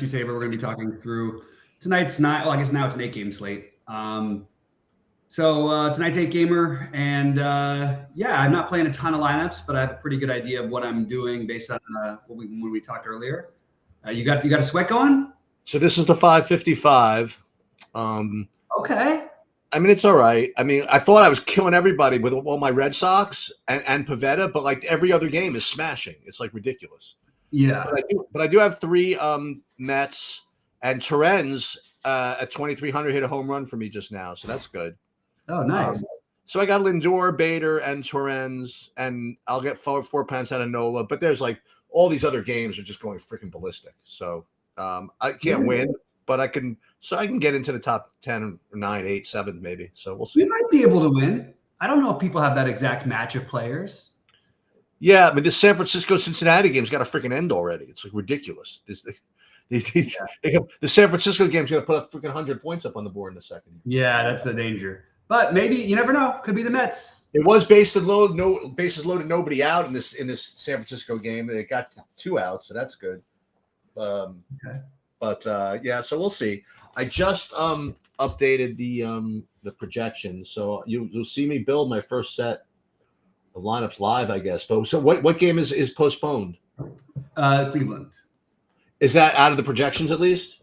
Rescue Saber. We're going to be talking through tonight's night. Well, I guess now it's an 8-game slate. So tonight's 8-gamer, and I'm not playing a ton of lineups, but I have a pretty good idea of what I'm doing based on when we talked earlier. You got a sweat going? So this is the 555. Okay. I mean, it's all right. I mean, I thought I was killing everybody with all my Red Sox and Pavetta, but like every other game is smashing. It's like ridiculous. Yeah. But I do have 3 Mets, and Terens at 2,300 hit a home run for me just now, so that's good. Oh, nice. So I got Lindor, Bader, and Terens, and I'll get 4 pounds out of Nola. But there's like all these other games are just going freaking ballistic. So I can't win, but I can get into the top 10, 9, 8, 7 maybe. So we'll see. You might be able to win. I don't know if people have that exact match of players. Yeah, I mean, this San Francisco-Cincinnati game's got to freaking end already. It's like ridiculous. The San Francisco game's going to put up freaking 100 points up on the board in a second. Yeah, that's the danger. But maybe you never know. Could be the Mets. It was bases loaded, nobody out in this San Francisco game. It got 2 outs, so that's good. Okay. But so we'll see. I just updated the projections, so you'll see me build my first set of lineups live, I guess. So what game is postponed? Cleveland. Is that out of the projections at least?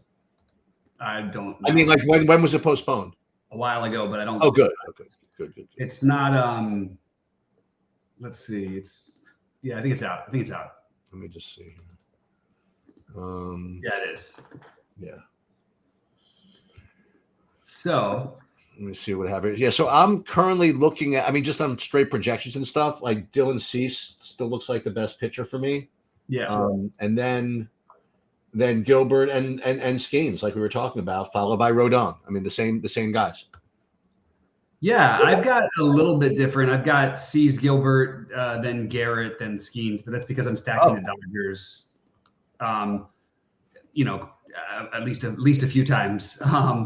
I don't know. I mean, like when was it postponed? A while ago, but I don't. Oh, good. Okay, good. It's not. Let's see. I think it's out. Let me just see here. Yeah, it is. Yeah. So let me see what I have here. Yeah, so I'm currently looking at. I mean, just on straight projections and stuff. Like Dylan Cease still looks like the best pitcher for me. Yeah. And then Gilbert and Skeens, like we were talking about, followed by Rodon. I mean, the same guys. Yeah, I've got a little bit different. I've got Cease, Gilbert, then Garrett, then Skeens, but that's because I'm stacking the Dodgers. At least a few times.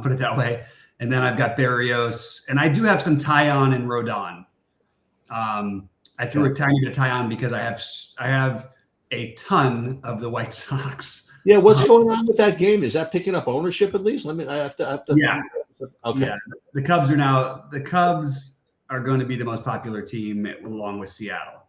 Put it that way. And then I've got Barrios, and I do have some Tyon and Rodon. I threw a tiny bit of Tyon because I have a ton of the White Sox. Yeah, what's going on with that game? Is that picking up ownership at least? I have to. Yeah. Okay. Yeah. The Cubs are going to be the most popular team along with Seattle.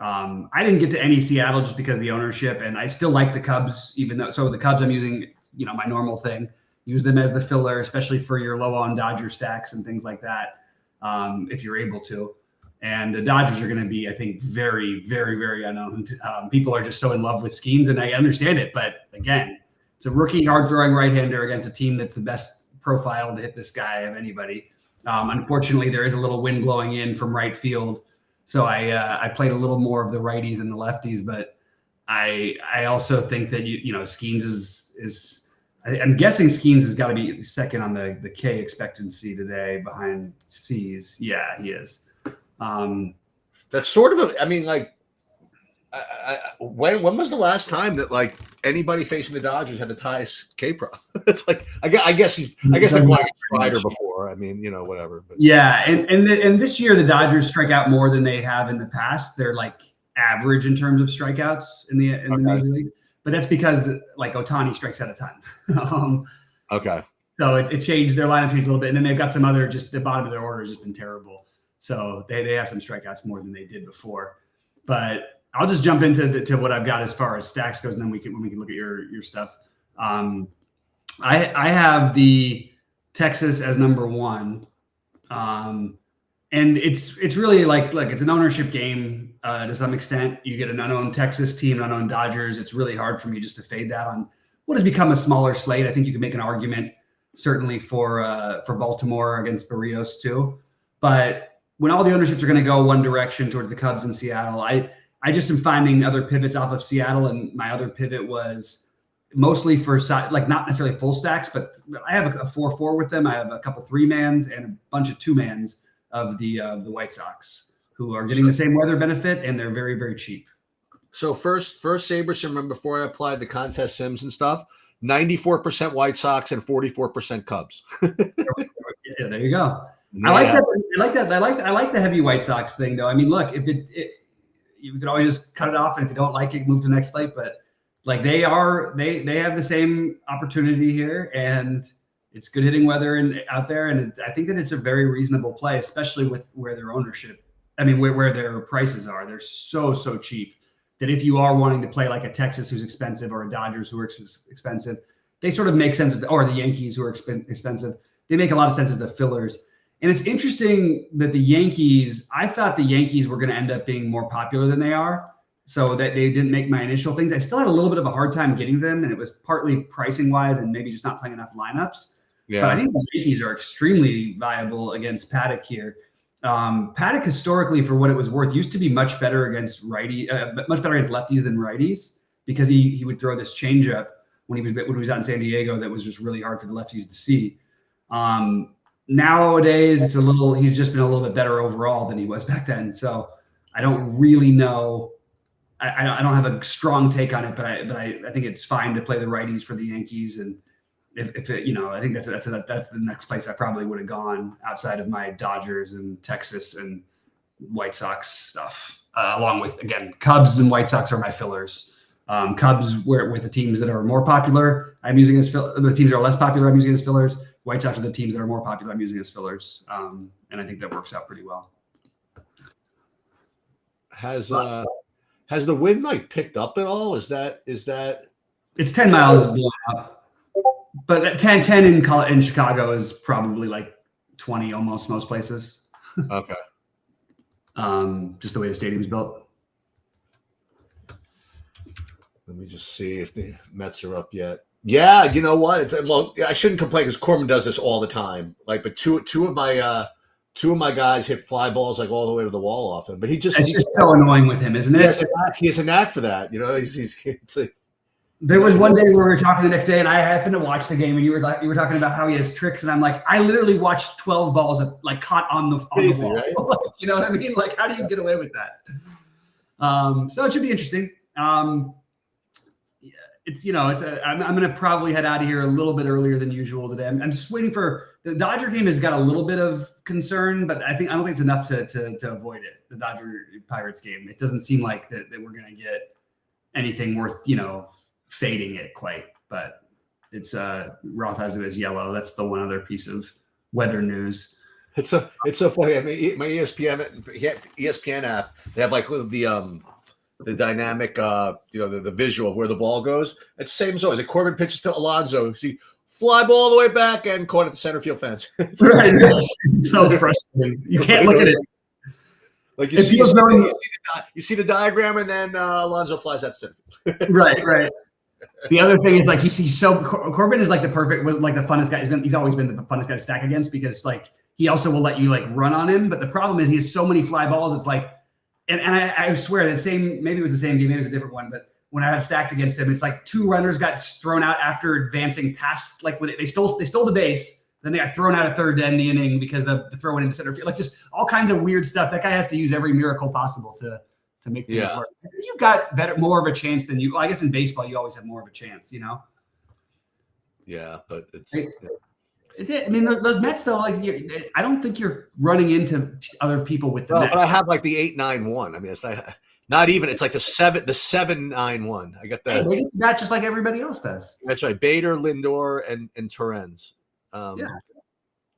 I didn't get to any Seattle just because of the ownership, and I still like the Cubs, so the Cubs I'm using, my normal thing. Use them as the filler, especially for your low on Dodger stacks and things like that, if you're able to. And the Dodgers are going to be, I think, very, very, very unowned. People are just so in love with Skeens, and I understand it. But again, it's a rookie hard-throwing right-hander against a team that's the best profile to hit this guy of anybody. Unfortunately, there is a little wind blowing in from right field, so I played a little more of the righties and the lefties. But I also think that Skeens is I'm guessing Skeens has got to be second on the K expectancy today behind C's. Yeah, he is. That's sort of when was the last time that like anybody facing the Dodgers had the highest K pro? It's like I guess they've won Strider before. I mean, whatever. But. Yeah, and this year the Dodgers strike out more than they have in the past. They're like average in terms of strikeouts in the Major League, but that's because like Ohtani strikes out a ton. Okay. So it changed their lineup changed a little bit, and then they've got some other the bottom of their order has just been terrible. So they have some strikeouts more than they did before. But I'll just jump into what I've got as far as stacks goes, and then we can look at your stuff. I have the Texas as number 1, and it's really like it's an ownership game to some extent. You get an unknown Texas team, an unknown Dodgers. It's really hard for me just to fade that on what has become a smaller slate. I think you can make an argument certainly for Baltimore against Barrios too, but when all the ownerships are going to go one direction towards the Cubs in Seattle, I just am finding other pivots off of Seattle, and my other pivot was mostly for like not necessarily full stacks, but I have a 4-4 with them. I have a couple 3-mans and a bunch of 2-mans of the White Sox who are getting the same weather benefit, and they're very, very cheap. So first SaberSim, remember before I applied the contest sims and stuff, 94% White Sox and 44% Cubs. Yeah, there you go. Yeah. I like that. I like the heavy White Sox thing, though. I mean, look, if you could always just cut it off, and if you don't like it, move to the next slate. But Like they have the same opportunity here, and it's good hitting weather and out there. And I think that it's a very reasonable play, especially with where their ownership, I mean, where their prices are. They're so cheap that if you are wanting to play like a Texas who's expensive or a Dodgers who are expensive, they sort of make sense, or the Yankees who are expensive. They make a lot of sense as the fillers. And it's interesting that the Yankees, I thought the Yankees were going to end up being more popular than they are. So that they didn't make my initial things. I still had a little bit of a hard time getting them, and it was partly pricing wise and maybe just not playing enough lineups. Yeah. But I think the Yankees are extremely viable against Paddock here. Paddock historically, for what it was worth, used to be much better against much better against lefties than righties, because he would throw this changeup when he was out in San Diego that was just really hard for the lefties to see. Nowadays, he's just been a little bit better overall than he was back then. So I don't really know. I don't have a strong take on it, but I think it's fine to play the righties for the Yankees. And if it, I think that's the next place I probably would have gone outside of my Dodgers and Texas and White Sox stuff, along with, again, Cubs and White Sox are my fillers. Cubs with the teams that are more popular, I'm using as the teams that are less popular, I'm using as fillers. White Sox are the teams that are more popular, I'm using as fillers. And I think that works out pretty well. Has the wind picked up at all? Is that? It's 10 miles blown up, but 10 in Chicago is probably like 20 almost most places. Okay. Just the way the stadium's built. Let me just see if the Mets are up yet. Yeah, you know what? I shouldn't complain because Corbin does this all the time. But two of my guys hit fly balls all the way to the wall off him. But he's just so annoying with him, isn't it? He has a knack for that. There was one day where we were talking the next day, and I happened to watch the game, and you were talking about how he has tricks, and I'm like, I literally watched 12 balls caught on the wall. Right? You know what I mean? How do you get away with that? So it should be interesting. I'm going to probably head out of here a little bit earlier than usual today. I'm just waiting for the Dodger game. Has got a little bit of concern, but I don't think it's enough to avoid it. The Dodger Pirates game. It doesn't seem like that we're going to get anything worth fading it quite. But it's Roth has it as yellow. That's the one other piece of weather news. It's so funny. I mean, my ESPN app, they have the dynamic, the visual of where the ball goes. It's the same as always. Corbin pitches to Alonso. See, fly ball all the way back and caught at the center field fence. Right. It's so frustrating. You can't look at it. You see the diagram, and then Alonso flies at center. Right. The other thing is Corbin is the funnest guy. He's always been the funnest guy to stack against, because he also will let you run on him. But the problem is he has so many fly balls. It's And I swear maybe it was the same game, maybe it was a different one, but when I had stacked against him, it's two runners got thrown out after advancing past, they stole the base, then they got thrown out of third to end the inning because the throw went into center field, just all kinds of weird stuff. That guy has to use every miracle possible to make things work. You've got more of a chance than you. Well, I guess in baseball you always have more of a chance, Yeah, but it's. I mean, those Mets though, I don't think you're running into other people with the Mets. But I have the 8-9-1. I mean, it's not even. It's the 7-9-1. I got that. They got just like everybody else does. That's right. Bader, Lindor, and Torrens. And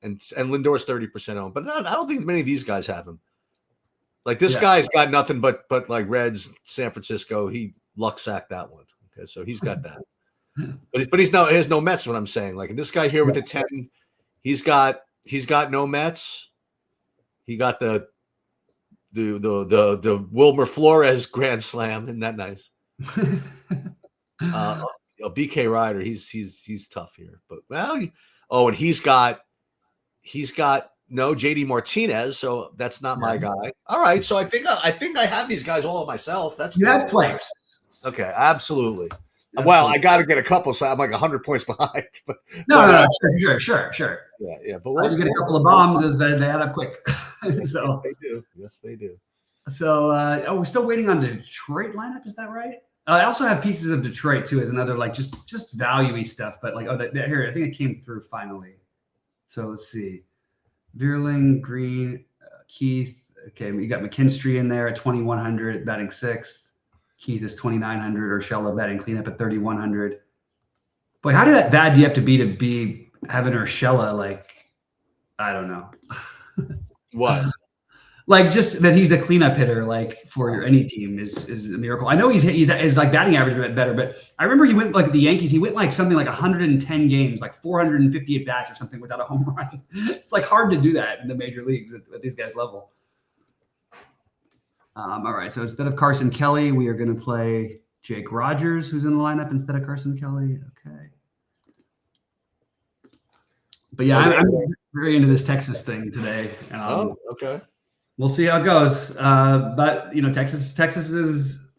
Lindor's 30% owned, but I don't think many of these guys have him. This guy's got nothing but Reds, San Francisco. He luck sacked that one. Okay, so he's got that. But he has no Mets. What I'm saying, this guy here with the 10, he's got no Mets. He got the Wilmer Flores grand slam. Isn't that nice? BK Ryder, he's tough here. But and he's got no JD Martinez, so that's not my guy. All right, so I think I have these guys all myself. That's you have flames. Okay, absolutely. Well, I got to get a couple, so I'm 100 points behind. No, sure. Yeah. But you get a couple of bombs as they add up quick. So yes, they do. So, we're still waiting on Detroit lineup. Is that right? I also have pieces of Detroit too, as another just value-y stuff. But here, I think it came through finally. So let's see, Vierling, Green, Keith. Okay, we got McKinstry in there at 2,100, batting sixth. Keith is 2,900, Urshela betting cleanup at 3,100. Boy, how bad do you have to be having Urshela? Like, I don't know. What? Like just that he's the cleanup hitter, like for any team is a miracle. I know his like batting average bit better, but I remember he went like the Yankees. He went like something like 110 games, like 458 bats or something without a home run. It's like hard to do that in the major leagues at these guys' level. All right, so instead of Carson Kelly, we are going to play Jake Rogers, who's in the lineup instead of Carson Kelly. Okay. But yeah, I'm very into this Texas thing today. Okay. We'll see how it goes. But Texas is,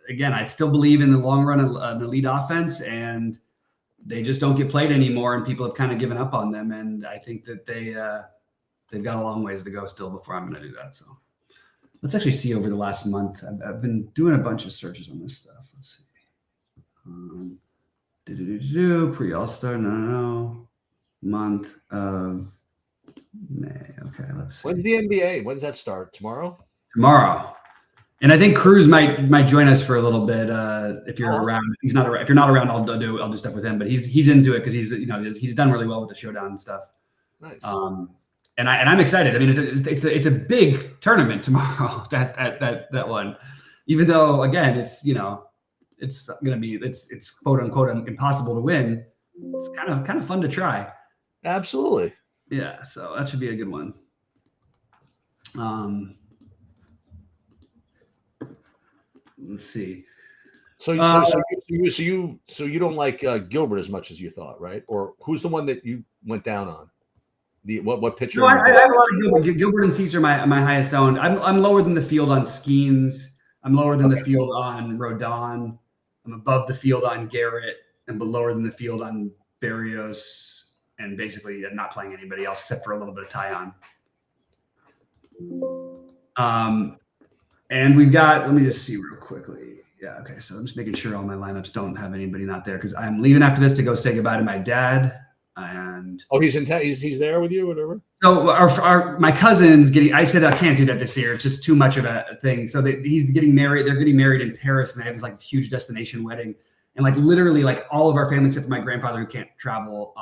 again, I still believe in the long run an elite offense, and they just don't get played anymore, and people have kind of given up on them. And I think that they've got a long ways to go still before I'm going to do that. So let's actually see over the last month. I've been doing a bunch of searches on this stuff. Let's see. Pre-All-Star, no. Month of May. Okay, let's see. When's the NBA? When's that start? Tomorrow? Tomorrow. And I think Cruz might join us for a little bit if you're around. If he's not around. If you're not around, I'll do stuff with him. But he's into it because he's done really well with the showdown and stuff. Nice. And I'm excited. I mean, it's a big tournament tomorrow. That one, even though again it's gonna be it's quote unquote impossible to win. It's kind of fun to try. Absolutely. Yeah, so that should be a good one. Let's see. So you don't like Gilbert as much as you thought, right? Or who's the one that you went down on? What pitcher? No, I have a lot of Gilbert. Gilbert and Cease are my highest owned. I'm lower than the field on Skeens. I'm lower than the field on Rodon. I'm above the field on Garrett, and lower than the field on Berrios. And basically not playing anybody else except for a little bit of Tyon. And we've got, let me just see real quickly. Yeah, okay. So I'm just making sure all my lineups don't have anybody not there because I'm leaving after this to go say goodbye to my dad. And he's there with you, whatever. So my cousin's getting. I said I can't do that this year. It's just too much of a thing. So he's getting married. They're getting married in Paris, and they have this like huge destination wedding. And like literally, like all of our family except for my grandfather who can't travel.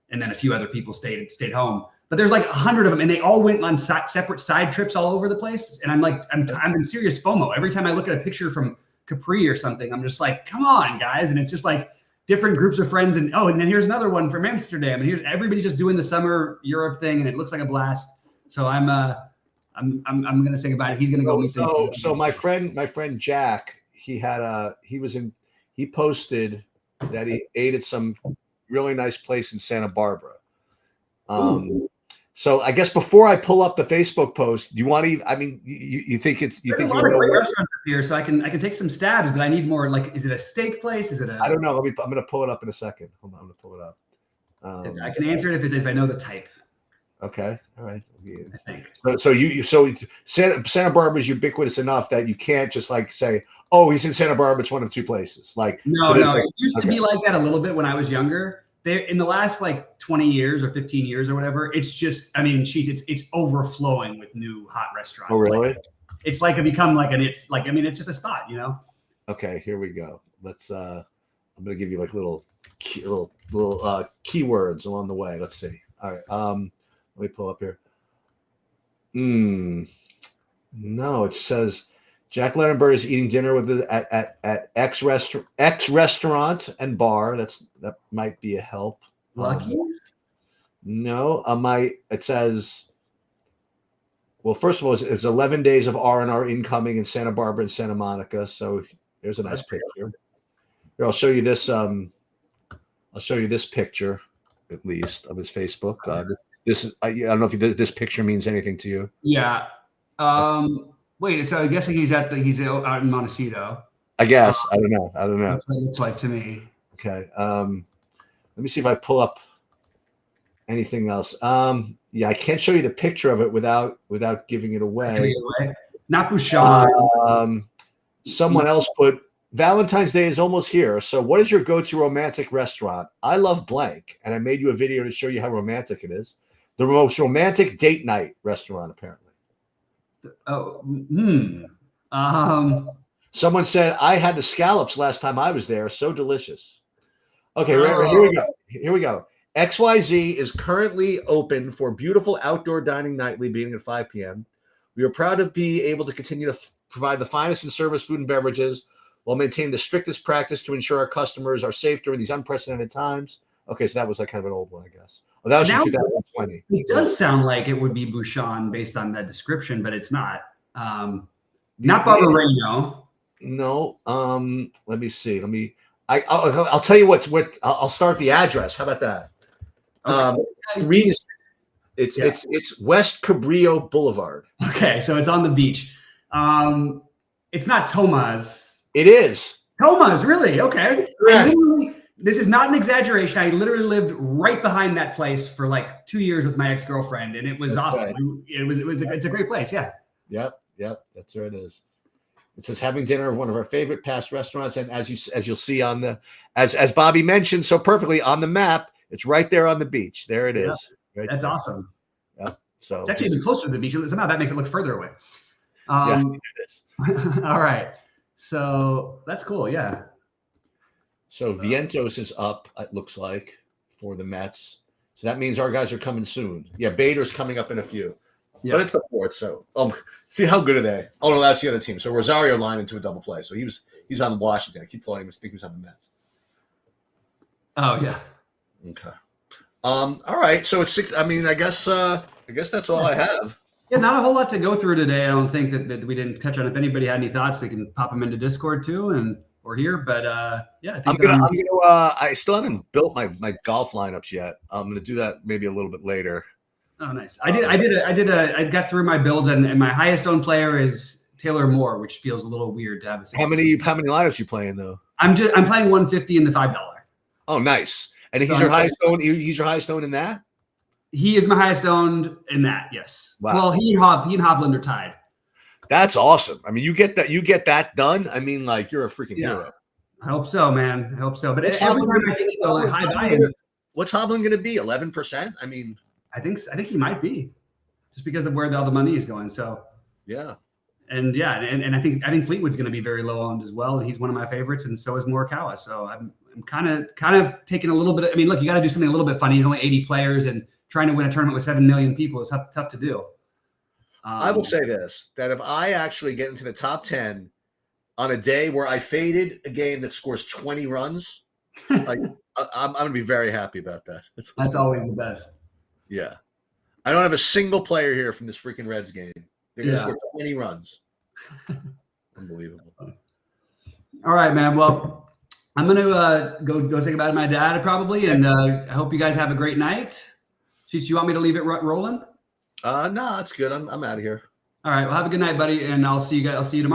And then a few other people stayed home. But there's like 100 of them, and they all went on separate side trips all over the place. And I'm like, I'm in serious FOMO. Every time I look at a picture from Capri or something, I'm just like, come on, guys. And it's just like different groups of friends. And and then here's another one from Amsterdam. And everybody's just doing the summer Europe thing, and it looks like a blast. So I'm gonna say goodbye. He's gonna go meet them. So my friend Jack, he posted that he ate at some really nice place in Santa Barbara. So I guess before I pull up the Facebook post, do you want to? I mean, you think it's you think a lot of great restaurants up here, so I can take some stabs, but I need more. Like, is it a steak place? Is it a? I don't know. I'm going to pull it up in a second. Hold on, I'm going to pull it up. I can answer it if I know the type. Okay, all right. I think. So Santa Barbara is ubiquitous enough that you can't just like say, oh, he's in Santa Barbara. It's one of two places. Like no. It used to be like that a little bit when I was younger. In the last like 20 years or 15 years or whatever, it's just, I mean, it's overflowing with new hot restaurants. Oh, really? Like, it's like it become like it's just a spot, Okay, here we go. Let's. I'm gonna give you like little keywords along the way. Let's see. All right. Let me pull up here. No, it says Jack Lettenberg is eating dinner with at X restaurant and bar. That might be a help. Lucky's? No, it says. Well, first of all, it's 11 days of R&R incoming in Santa Barbara and Santa Monica. So there's a nice picture. Here, I'll show you this. I'll show you this picture, at least of his Facebook. This is. I don't know if this picture means anything to you. Yeah. Wait. So I'm guessing he's out in Montecito. I guess. I don't know. That's what it looks like to me. Okay. Let me see if I pull up anything else. Yeah, I can't show you the picture of it without giving it away. Not Bouchard. Someone else put Valentine's Day is almost here. So what is your go-to romantic restaurant? I love blank, and I made you a video to show you how romantic it is. The most romantic date night restaurant, apparently. Oh, Someone said I had the scallops last time I was there. So delicious. Okay, Oh. here we go. Here we go. XYZ is currently open for beautiful outdoor dining nightly beginning at 5 p.m. We are proud to be able to continue to provide the finest in service, food, and beverages while maintaining the strictest practice to ensure our customers are safe during these unprecedented times. Okay, so that was like kind of an old one, I guess. Oh, that was from 2020. It does sound like it would be Bouchon based on that description, but it's not. Not Barbarino. No. Let me see. I'll tell you what. I'll start the address. How about that? Okay. It's West Cabrillo Boulevard. Okay, so it's on the beach. It's not Tomas. It is. Tomas, really? Okay. This is not an exaggeration. I literally lived right behind that place for like 2 years with my ex-girlfriend, and it was awesome. It's a great place. Yeah. Yep. That's where it is. It says having dinner at one of our favorite past restaurants, and as you'll see on the as Bobby mentioned so perfectly on the map, it's right there on the beach. There it is. Right That's there. Awesome. Yeah. So it's actually even closer to the beach. Somehow that makes it look further away. Yeah, it is. All right. So that's cool. Yeah. So Vientos is up, it looks like, for the Mets. So that means our guys are coming soon. Yeah, Bader's coming up in a few. Yeah. But it's the fourth. So see how good are they? Oh no, that's the other team. So Rosario lined into a double play. So he's on Washington. I keep calling him. I think he was on the Mets. Oh yeah. Okay. All right. So it's 6. I mean, I guess that's all I have. Yeah, not a whole lot to go through today. I don't think that we didn't touch on. If anybody had any thoughts, they can pop them into Discord too, or here. But yeah, I still haven't built my golf lineups yet. I'm gonna do that maybe a little bit later. Oh, nice. I got through my builds, and my highest owned player is Taylor Moore, which feels a little weird to have a 60. How many lineups you playing though? I'm playing 150 in the $5. Oh, nice. And he's your highest owned. He's your highest owned in that. He is my highest owned in that. Yes. Wow. Well, he and Hovland are tied. That's awesome. I mean, you get that done. I mean, like you're a freaking hero. I hope so, man. I hope so. But every time I think high buy-in, what's Hovland going to be? 11%? I mean, I think he might be, just because of where all the money is going. So yeah. And I think Fleetwood's going to be very low owned as well, and he's one of my favorites, and so is Morikawa. So I'm kind of taking a little bit. I mean, look, you got to do something a little bit funny. He's only 80 players, and trying to win a tournament with 7 million people is tough to do. I will say this: that if I actually get into the top 10 on a day where I faded a game that scores 20 runs, like I'm going to be very happy about that. That's always the best. Yeah, I don't have a single player here from this freaking Reds game. They're going to score 20 runs. Unbelievable. All right, man. Well, I'm going to go say goodbye to my dad probably, and I hope you guys have a great night. Chief, you want me to leave it rolling? No, it's good. I'm out of here. All right. Well, have a good night, buddy, and I'll see you tomorrow.